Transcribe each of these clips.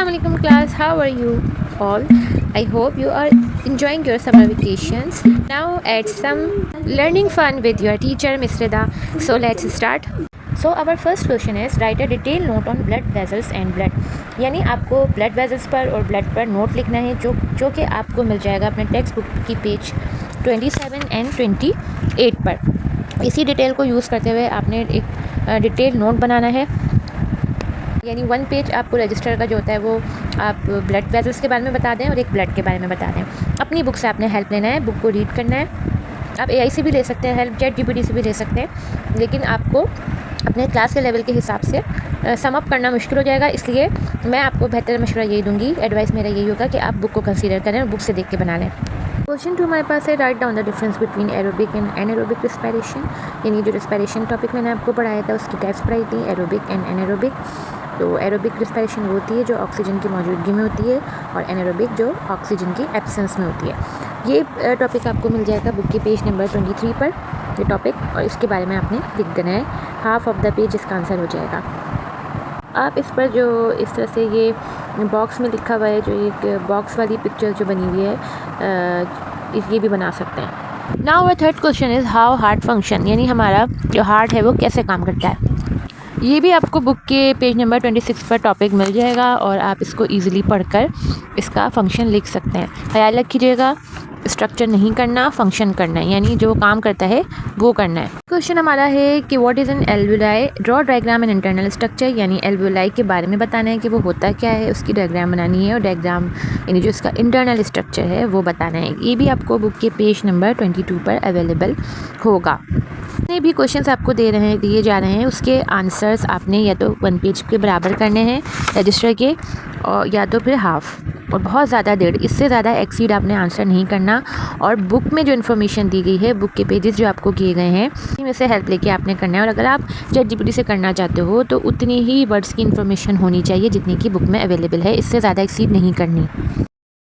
Assalamualaikum class, how are you all? I hope you are enjoying your summer vacations. Now add some learning fun with your teacher Miss Rida. So let's start. So our first question is write a detailed note on blood vessels and blood. यानी आपको blood vessels पर और blood पर note लिखना है जो कि आपको मिल जाएगा अपने टेक्स्ट बुक की पेज 27 एंड 28 पर। इसी डिटेल को यूज़ करते हुए आपने एक डिटेल नोट बनाना है। यानी 1 पेज आपको रजिस्टर का जो होता है वो आप ब्लड वेजल्स के बारे में बता दें और एक ब्लड के बारे में बता दें। अपनी बुक से आपने हेल्प लेना है, बुक को रीड करना है। आप AI से भी ले सकते हैं हेल्प, ChatGPT से भी ले सकते हैं, लेकिन आपको अपने क्लास के लेवल के हिसाब से सम अप करना मुश्किल हो जाएगा। इसलिए मैं आपको बेहतर मशवरा यही दूंगी, एडवाइस मेरा यही होगा कि आप बुक को कंसीडर करें और बुक से देख के बना लें। क्वेश्चन 2 हमारे पास है write down the difference between aerobic and anaerobic respiration. यानी जो रिस्पायरेशन टॉपिक मैंने आपको पढ़ाया था उसकी टाइप्स पढ़ाई थी, एरोबिक एंड एनारोबिक। तो एरोबिक रिस्पायरेशन वो होती है जो ऑक्सीजन की मौजूदगी में होती है और एनारोबिक जो ऑक्सीजन की एब्सेंस में होती है। ये टॉपिक आपको मिल जाएगा बुक के पेज नंबर 23 पर ये टॉपिक, और इसके बारे में आपने लिख देना है। हाफ ऑफ द पेज इसका आंसर हो जाएगा। आप इस पर जो इस तरह से ये बॉक्स में लिखा हुआ है, जो एक बॉक्स वाली पिक्चर जो बनी हुई है, ये भी बना सकते हैं। Now our third question is how heart function. यानी हमारा जो हार्ट है वो कैसे काम करता है। ये भी आपको बुक के पेज नंबर 26 पर टॉपिक मिल जाएगा और आप इसको ईज़िली पढ़कर इसका फंक्शन लिख सकते हैं। ख्याल रखिएगा स्ट्रक्चर नहीं करना, फंक्शन करना है, यानी जो काम करता है वो करना है। क्वेश्चन हमारा है कि what is an alveoli, draw diagram and internal structure. यानी एल्वुलाई के बारे में बताना है कि वो होता क्या है, उसकी डायग्राम बनानी है और डायग्राम यानी जो इसका इंटरनल स्ट्रक्चर है वो बताना है। ये भी आपको बुक के पेज नंबर 22 पर अवेलेबल होगा। जितने भी क्वेश्चंस आपको दिए जा रहे हैं उसके आंसर्स आपने या तो 1 पेज के बराबर करने हैं रजिस्टर के, और या तो फिर हाफ़, और बहुत ज़्यादा 1.5, इससे ज़्यादा एक्सीड आपने आंसर नहीं करना। और बुक में जो इन्फॉर्मेशन दी गई है, बुक के पेजेस जो आपको किए गए हैं उसी से हेल्प लेके आपने करना है। और अगर आप ChatGPT से करना चाहते हो तो उतनी ही वर्ड्स की इन्फॉर्मेशन होनी चाहिए जितनी कि बुक में अवेलेबल है, इससे ज़्यादा एक्सीड नहीं करनी।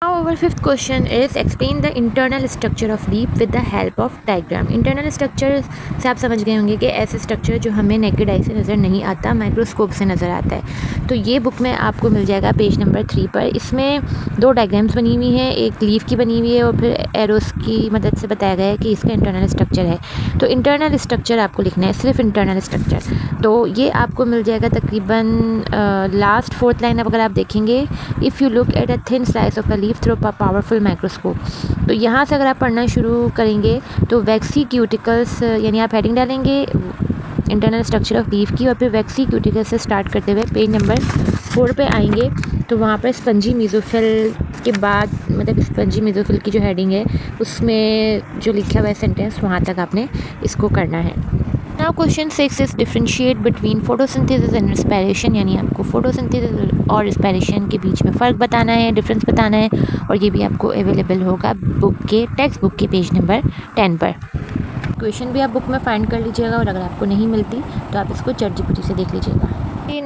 Now our fifth question is explain the internal structure of leaf with the help of diagram। Internal structure से आप समझ गए होंगे कि ऐसे स्ट्रक्चर जो हमें नेकेड आई से नज़र नहीं आता, माइक्रोस्कोप से नज़र आता है। तो ये बुक में आपको मिल जाएगा पेज नंबर 3 पर। इसमें 2 डायग्राम्स बनी हुई हैं, एक लीफ की बनी हुई है और फिर एरोस की मदद से बताया गया है कि इसका इंटरनल स्ट्रक्चर है। तो इंटरनल स्ट्रक्चर आपको लिखना है, सिर्फ इंटरनल स्ट्रक्चर। तो ये आपको मिल जाएगा तकरीबन लास्ट 4th लाइन। अब अगर आप देखेंगे, if you look at a thin slice of a leaf through powerful microscope. तो यहाँ से अगर आप पढ़ना शुरू करेंगे तो वैक्सी क्यूटिकल्स, यानी आप हेडिंग डालेंगे इंटरनल स्ट्रक्चर ऑफ लीफ की और फिर वैक्सी क्यूटिकल से स्टार्ट करते हुए पेज नंबर 4 पे आएंगे तो वहाँ पर स्पंजी मेसोफिल के बाद, मतलब स्पंजी मेसोफिल की जो हेडिंग है उसमें जो लिखा हुआ है सेंटेंस, वहाँ तक आपने इसको करना है। Now question 6 is differentiate between photosynthesis and respiration. यानी आपको फोटोसिंथेसिस और रिस्पायरेशन के बीच में फ़र्क बताना है, डिफरेंस बताना है, और ये भी आपको अवेलेबल होगा बुक के टेक्स्ट बुक के पेज नंबर 10 पर। क्वेश्चन भी आप बुक में फाइंड कर लीजिएगा और अगर आपको नहीं मिलती तो आप इसको ChatGPT से देख लीजिएगा।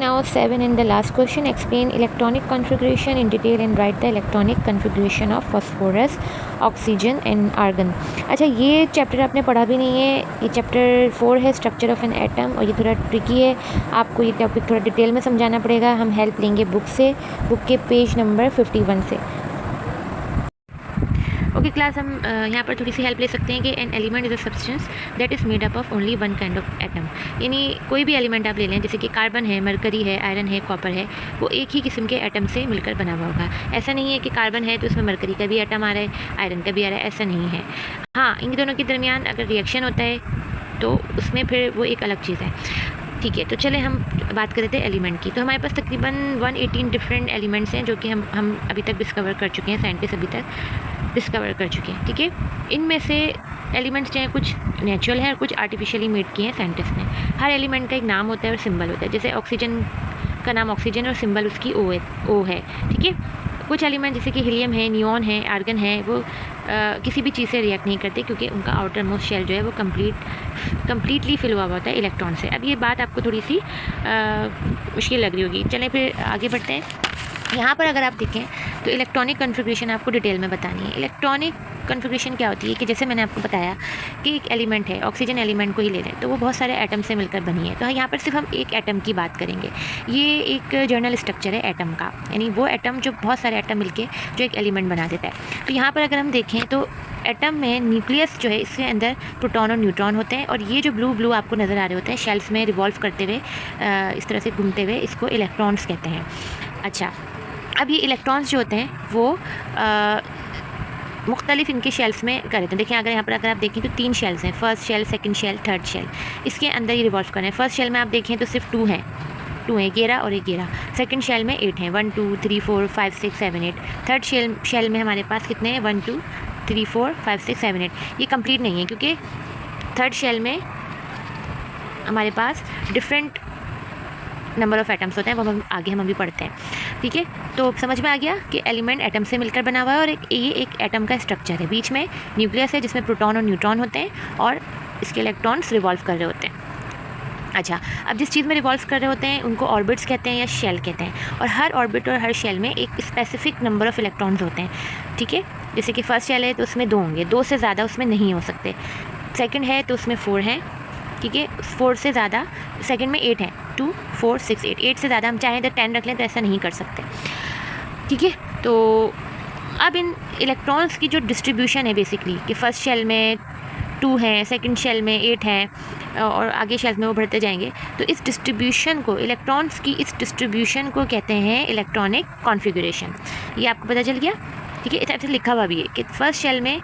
Now 7 in the last question, explain electronic configuration in detail and write the electronic configuration of phosphorus, oxygen and argon। अच्छा, ये चैप्टर आपने पढ़ा भी नहीं है, ये चैप्टर 4 है स्ट्रक्चर ऑफ एन एटम, और ये थोड़ा ट्रिकी है, आपको ये टॉपिक थोड़ा डिटेल में समझाना पड़ेगा। हम हेल्प लेंगे बुक से, बुक के पेज नंबर 51 से। ओके क्लास, हम यहाँ पर थोड़ी सी हेल्प ले सकते हैं कि an element is a substance that is made up of only 1 kind of atom. यानी कोई भी एलिमेंट आप ले लें, जैसे कि कार्बन है, मरकरी है, आयरन है, कॉपर है, वो एक ही किस्म के एटम से मिलकर बना हुआ होगा। ऐसा नहीं है कि कार्बन है तो उसमें मरकरी का भी एटम आ रहा है, आयरन का भी आ रहा है, ऐसा नहीं है। हाँ, इन दोनों के दरमियान अगर रिएक्शन होता है तो उसमें फिर वो एक अलग चीज़ है। ठीक है, तो चले हम बात करते थे एलिमेंट की। तो हमारे पास तकरीबन 118 डिफरेंट एलिमेंट्स हैं जो कि हम अभी तक डिस्कवर कर चुके हैं, साइंटिस्ट अभी तक डिस्कवर कर चुके हैं। ठीक है, इनमें से एलिमेंट्स जो हैं कुछ नेचुरल हैं और कुछ आर्टिफिशियली मेड किए हैं साइंटिस्ट ने। हर एलिमेंट का एक नाम होता है और सिंबल होता है। जैसे ऑक्सीजन का नाम ऑक्सीजन और सिंबल उसकी ओ है। ठीक है, कुछ एलिमेंट जैसे कि हीलियम है, नियॉन है, आर्गन है, वो किसी भी चीज़ से रिएक्ट नहीं करते क्योंकि उनका आउटर मोस्ट शेल जो है वो कम्प्लीटली फिल हुआ होता है इलेक्ट्रॉन से। अब ये बात आपको थोड़ी सी मुश्किल लग रही होगी, चलें फिर आगे बढ़ते हैं। यहाँ पर अगर आप देखें तो इलेक्ट्रॉनिक कन्फिग्रेशन आपको डिटेल में बतानी है। इलेक्ट्रॉनिक कॉन्फ़िगरेशन क्या होती है कि जैसे मैंने आपको बताया कि एक एलिमेंट है, ऑक्सीजन एलिमेंट को ही ले लें तो वो बहुत सारे एटम से मिलकर बनी है। तो यहाँ पर सिर्फ हम एक एटम की बात करेंगे। ये एक जर्नल स्ट्रक्चर है एटम का, यानी वो एटम जो बहुत सारे एटम मिलके जो एक एलिमेंट बना देता है। तो यहाँ पर अगर हम देखें तो एटम में न्यूक्लियस जो है, इसके अंदर प्रोटॉन और न्यूट्रॉन होते हैं, और ये जो ब्लू ब्लू आपको नज़र आ रहे होते हैं शेल्स में रिवॉल्व करते हुए, इस तरह से घूमते हुए, इसको इलेक्ट्रॉन्स कहते हैं। अच्छा, अब ये इलेक्ट्रॉन्स जो होते हैं वो मुख्तलिफ इनके शेल्स में कर देते हैं। देखिए अगर आप देखें तो 3 शेल्स हैं, first shell, second shell, third shell, इसके अंदर ये रिवॉल्व कर रहे हैं। फर्स्ट शेल में आप देखें तो सिर्फ 2 हैं, 11 और 11। सेकंड शेल में 8 हैं, 1 2 3 4 5 6 7 8। थर्ड शेल में हमारे पास कितने हैं, 1 2 3 4 5 6 7 8। ये कंप्लीट नहीं है क्योंकि थर्ड शेल में हमारे पास डिफरेंट नंबर ऑफ़ एटम्स होते हैं, वो हम अभी पढ़ते हैं। ठीक है, तो समझ में आ गया कि एलिमेंट एटम से मिलकर बना हुआ है, और ये एक एटम का स्ट्रक्चर है। बीच में न्यूक्लियस है जिसमें प्रोटॉन और न्यूट्रॉन होते हैं, और इसके इलेक्ट्रॉन्स रिवॉल्व कर रहे होते हैं। अच्छा, अब जिस चीज़ में रिवॉल्व कर रहे होते हैं उनको ऑर्बिट्स कहते हैं या शेल कहते हैं, और हर ऑर्बिट और हर शेल में एक स्पेसिफिक नंबर ऑफ़ इलेक्ट्रॉन्स होते हैं। ठीक है, जैसे कि फर्स्ट शेल है तो उसमें 2 होंगे, 2 से ज़्यादा उसमें नहीं हो सकते। सेकंड है तो उसमें 4 हैं। ठीक है, 4 से ज़्यादा, सेकंड में 8 हैं, 2 4 6 8। 8 से ज़्यादा हम चाहें तो 10 रख लें, तो ऐसा नहीं कर सकते। ठीक है, तो अब इन इलेक्ट्रॉन्स की जो डिस्ट्रीब्यूशन है बेसिकली, कि फर्स्ट शेल में 2 हैं, सेकंड शेल में 8 हैं, और आगे शेल में वो बढ़ते जाएंगे। तो इस डिस्ट्रीब्यूशन को, इलेक्ट्रॉन्स की इस डिस्ट्रीब्यूशन को कहते हैं इलेक्ट्रॉनिक कॉन्फ़िगरेशन। ये आपको पता चल गया। ठीक है, इस तरह से लिखा हुआ भी है कि फर्स्ट शेल में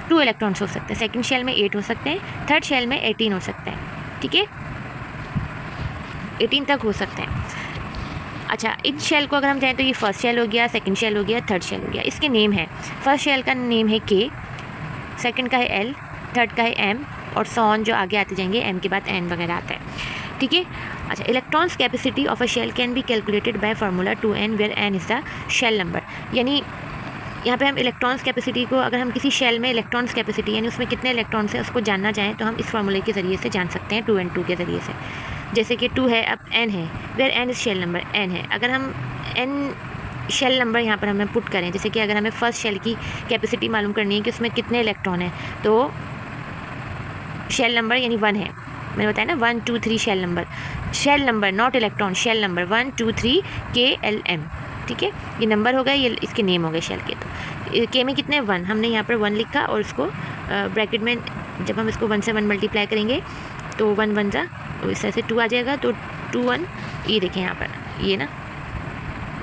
2 इलेक्ट्रॉन्स हो सकते हैं, सेकंड शेल में 8 हो सकते हैं, थर्ड शेल में 18 हो सकते हैं। ठीक है, 18 तक हो सकते हैं। अच्छा, इन शेल को अगर हम चाहें तो ये फर्स्ट शेल हो गया, सेकंड शेल हो गया, थर्ड शेल हो गया। इसके नेम है, फर्स्ट शेल का नेम है K, सेकंड का है L, थर्ड का है M, और सॉन जो आगे आते जाएंगे, M के बाद N वगैरह आता है। ठीक है, अच्छा, electrons capacity of a shell can be calculated by formula 2n where n is the shell number. यानी यहाँ पे हम इलेक्ट्रॉन्स कैपेसिटी को, अगर हम किसी शेल में इलेक्ट्रॉन्स कैपेसिटी यानी उसमें कितने इलेक्ट्रॉन्स हैं उसको जानना चाहें तो हम इस फार्मूले के ज़रिए से जान सकते हैं, 2 and 2 के ज़रिए से। जैसे कि 2 है, अब n है, where n is shell number, n है। अगर हम n शेल नंबर यहाँ पर हमें पुट करें, जैसे कि अगर हमें फर्स्ट शेल की कैपेसिटी मालूम करनी है कि उसमें कितने इलेक्ट्रॉन हैं, तो शेल नंबर यानी 1 है, मैंने बताया ना, 1 2 3 shell number not electron, shell number 1 2 3 KLM। ठीक है, ये नंबर हो गए, ये इसके नेम हो गए शेल के। तो के में कितने 1, हमने यहाँ पर 1 लिखा, और इसको ब्रैकेट में जब हम इसको 1 से 1 मल्टीप्लाई करेंगे तो 1 1 जा, इस तरह से 2 आ जाएगा, तो 2 1, ये देखें यहाँ पर, ये ना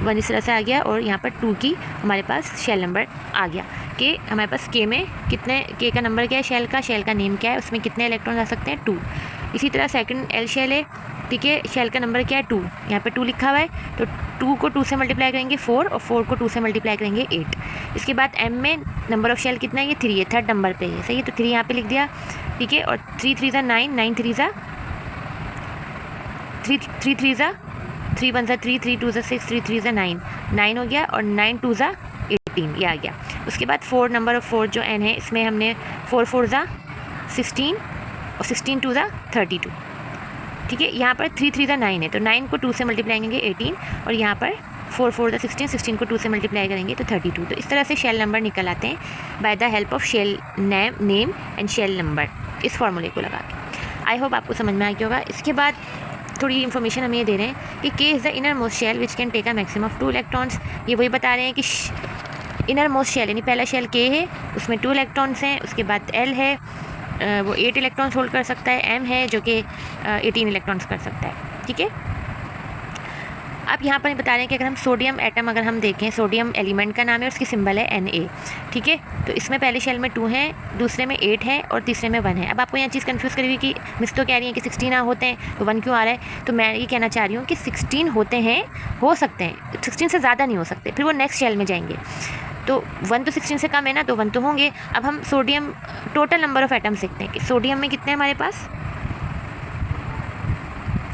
1 इस तरह से आ गया, और यहाँ पर 2 की हमारे पास शेल नंबर आ गया कि हमारे पास के में कितने, के का नंबर क्या है, शेल का नेम क्या है, उसमें कितने इलेक्ट्रॉन आ सकते हैं, 2। इसी तरह सेकंड L शेल है। ठीक है, शेल का नंबर क्या है, 2, यहाँ पे 2 लिखा हुआ है, तो 2 को 2 से मल्टीप्लाई करेंगे 4, और 4 को 2 से मल्टीप्लाई करेंगे 8। इसके बाद M में नंबर ऑफ़ शेल कितना है, ये 3 है, थर्ड नंबर पे है, सही है, तो 3 यहाँ पे लिख दिया। ठीक है, और 3 3 ज़ा 9, 9 3 ज़ा 3 3 ज़ा 3 1 ज़ा 3 3 2 ज़ा 6 3 3 ज़ा 9, 9 हो गया, और 9 2 ज़ा 18, ये आ गया। उसके बाद 4, नंबर ऑफ़ 4 जो n है, इसमें हमने 4 4 ज़ा 16, और 16 2 ज़ा 32। ठीक है, यहाँ पर 3 3 ज़ा 9 है, तो 9 को 2 से मल्टीप्लाई करेंगे 18, और यहाँ पर 4 4 ज़ा 16, 16 को 2 से मल्टीप्लाई करेंगे तो 32। तो इस तरह से शेल नंबर निकल आते हैं by the help of shell name and shell number, इस फार्मूले को लगा के। आई होप आपको समझ में आ गया होगा। इसके बाद थोड़ी इन्फॉर्मेशन हम ये दे रहे हैं कि K is the inner most shell which can take a maximum of 2 electrons. ये वही बता रहे हैं कि इनर मोस्ट शेल यानी पहला शेल K है, उसमें 2 इलेक्ट्रॉन्स हैं, उसके बाद L है, वो 8 इलेक्ट्रॉन्स होल्ड कर सकता है, M है जो कि 18 इलेक्ट्रॉन्स कर सकता है। ठीक है, अब यहाँ पर बता रहे हैं कि अगर हम सोडियम एटम अगर हम देखें, सोडियम एलिमेंट का नाम है, उसकी सिंबल है Na। ठीक है, तो इसमें पहले शेल में 2 हैं, दूसरे में 8 है, और तीसरे में 1 है। अब आपको यहाँ चीज़ कंफ्यूज करी हुई कि मिस तो कह रही है कि 16 होते हैं तो 1 क्यों आ रहा है, तो मैं ये कहना चाह रही हूँ कि 16 होते हैं, हो सकते हैं, 16 से ज़्यादा नहीं हो सकते, फिर वो नेक्स्ट शेल में जाएंगे। तो 1 तो 16 से कम है ना, तो 1 तो होंगे। अब हम sodium total number of atoms देखते हैं कि सोडियम में कितने हैं हमारे पास,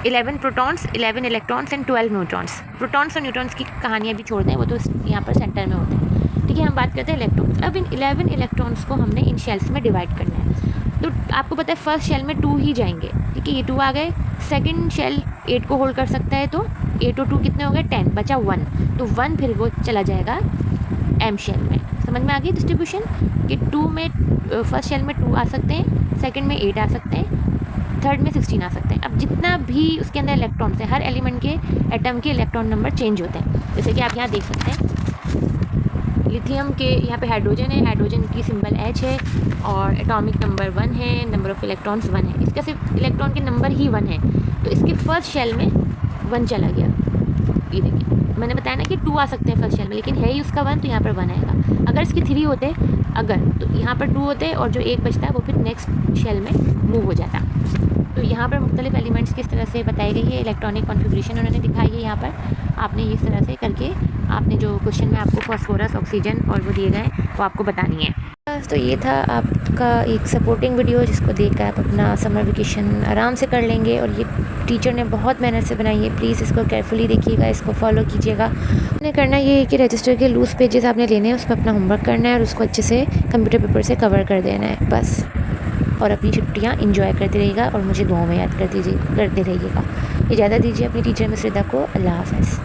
11 protons, 11 electrons and 12 neutrons. Protons और न्यूट्रॉन्स की कहानियाँ भी छोड़ दें, वो तो यहाँ पर सेंटर में होते हैं। ठीक है, हम बात करते हैं इलेक्ट्रॉन्स। अब इन 11 इलेक्ट्रॉन्स को हमने इन शेल्स में डिवाइड करना है। तो आपको पता है फर्स्ट शेल में 2 ही जाएंगे। ठीक है, ये 2 आ गए। सेकंड शेल 8 को होल्ड कर सकता है, तो 8 और 2 कितने हो गए, 10, बचा 1, तो 1 फिर वो चला जाएगा M शेल में। समझ में आ गई डिस्ट्रीब्यूशन कि 2 में फर्स्ट शेल में 2 आ सकते हैं, सेकंड में 8 आ सकते हैं, थर्ड में 16 आ सकते हैं। अब जितना भी उसके अंदर इलेक्ट्रॉन्स है, हर एलिमेंट के एटम के इलेक्ट्रॉन नंबर चेंज होते हैं। जैसे कि आप यहाँ देख सकते हैं लिथियम के यहाँ पे हाइड्रोजन है, हाइड्रोजन की सिंबल H है और एटॉमिक नंबर 1 है, नंबर ऑफ़ इलेक्ट्रॉन्स 1 है। इसका सिर्फ इलेक्ट्रॉन के नंबर ही 1 है, तो इसके फर्स्ट शेल में 1 चला गया। ये देखिए मैंने बताया ना कि 2 आ सकते हैं फर्स्ट शेल में, लेकिन है ही उसका 1, तो यहाँ पर 1 आएगा। अगर इसके 3 होते अगर, तो यहाँ पर 2 होते और जो 1 बचता है वो फिर नेक्स्ट शेल में मूव हो जाता। तो यहाँ पर मुख्तलिफ एलिमेंट्स किस तरह से बताई गई है, इलेक्ट्रॉनिक कॉन्फ़िगरेशन उन्होंने दिखाई है। यहाँ पर आपने इस तरह से करके आपने जो क्वेश्चन में आपको फॉस्फोरस, ऑक्सीजन और वो दिए गए वो आपको बतानी है। तो ये था आपका एक सपोर्टिंग वीडियो जिसको देखकर आप अपना समर वेकेशन आराम से कर लेंगे। और ये टीचर ने बहुत मेहनत से बनाई है, प्लीज़ इसको केयरफुली देखिएगा, इसको फॉलो कीजिएगा। आपने करना ये है कि रजिस्टर के लूज़ पेजेस आपने लेने हैं, उस पर अपना होमवर्क करना है और उसको अच्छे से कंप्यूटर पेपर से कवर कर देना है बस। और अपनी छुट्टियाँ इंजॉय करते रहिएगा और मुझे दुआओं में याद करते रहिएगा। इजाज़त दीजिए अपनी टीचर मिस्रदा को। अल्लाह हाफ़िज़।